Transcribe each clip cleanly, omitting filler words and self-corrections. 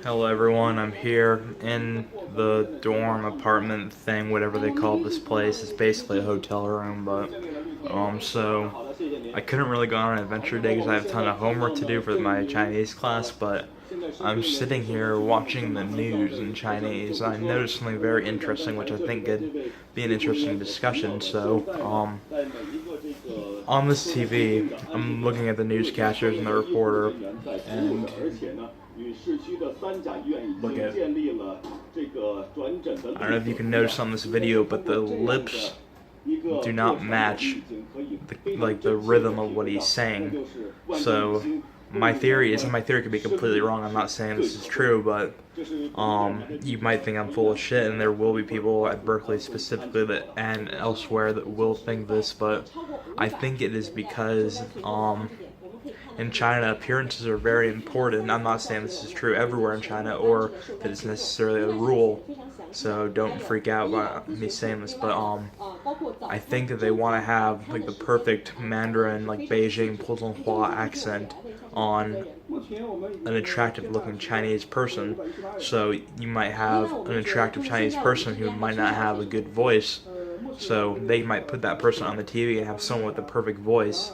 Hello everyone, I'm here in the dorm apartment thing, whatever they call this place. It's basically a hotel room, but so I couldn't really go on an adventure today because I have a ton of homework to do for my Chinese class, but I'm sitting here watching the news in Chinese. I noticed something very interesting, which I think could be an interesting discussion. So on this TV, I'm looking at the newscasters and the reporter, and look at, I don't know if you can notice on this video, but the lips do not match the rhythm of what he's saying. So my theory is, and my theory could be completely wrong, I'm not saying this is true, but you might think I'm full of shit, and there will be people at Berkeley specifically that and elsewhere that will think this, but I think it is because in China, appearances are very important. I'm not saying this is true everywhere in China or that it's necessarily a rule, so don't freak out by me saying this, but I think that they want to have like the perfect Mandarin, like Beijing Putonghua accent on an attractive looking Chinese person. So you might have an attractive Chinese person who might not have a good voice, so they might put that person on the TV and have someone with the perfect voice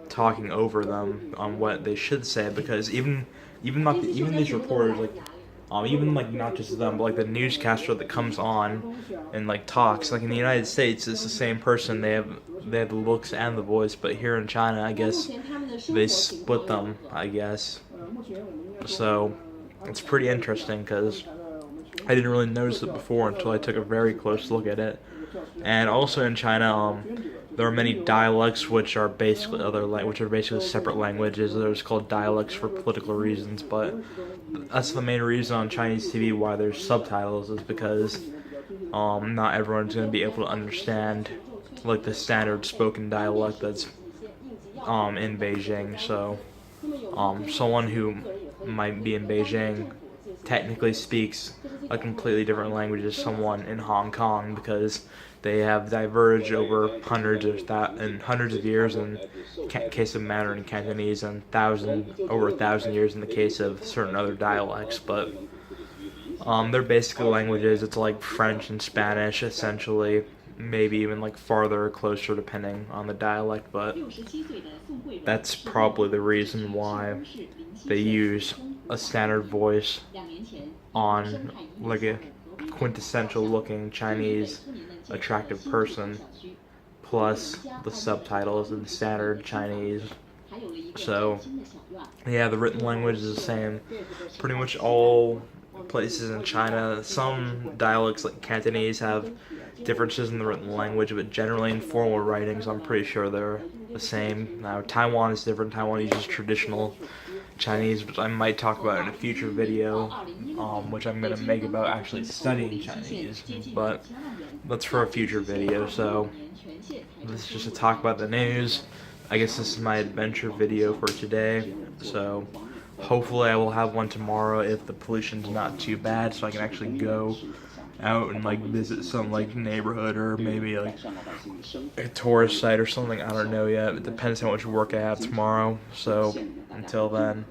talking over them on what they should say, because even these reporters, even like not just them, but like the newscaster that comes on and like talks, like in the United States it's the same person, they have the looks and the voice, but here in China I guess they split them, I guess. So it's pretty interesting because I didn't really notice it before until I took a very close look at it. And also in China, there are many dialects which are basically which are basically separate languages. There's called dialects for political reasons, but that's the main reason on Chinese TV why there's subtitles, is because not everyone's going to be able to understand like the standard spoken dialect that's in Beijing. So someone who might be in Beijing technically speaks a completely different language as someone in Hong Kong, because they have diverged over hundreds of years in case of Mandarin and Cantonese, and over 1,000 years in the case of certain other dialects. But they're basically languages. It's like French and Spanish essentially, maybe even like farther or closer depending on the dialect, but that's probably the reason why they use a standard voice on like a quintessential looking Chinese attractive person, plus the subtitles in standard Chinese. So yeah, the written language is the same pretty much all places in China. Some dialects like Cantonese have differences in the written language, but generally in formal writings I'm pretty sure they're the same. Now Taiwan is different. Taiwan uses traditional Chinese, which I might talk about in a future video, which I'm going to make about actually studying Chinese, but that's for a future video. So this is just to talk about the news. I guess this is my adventure video for today, so hopefully I will have one tomorrow if the pollution's not too bad, so I can actually go out and like visit some like neighborhood or maybe like a tourist site or something. I don't know yet. It depends how much work I have tomorrow. So until then.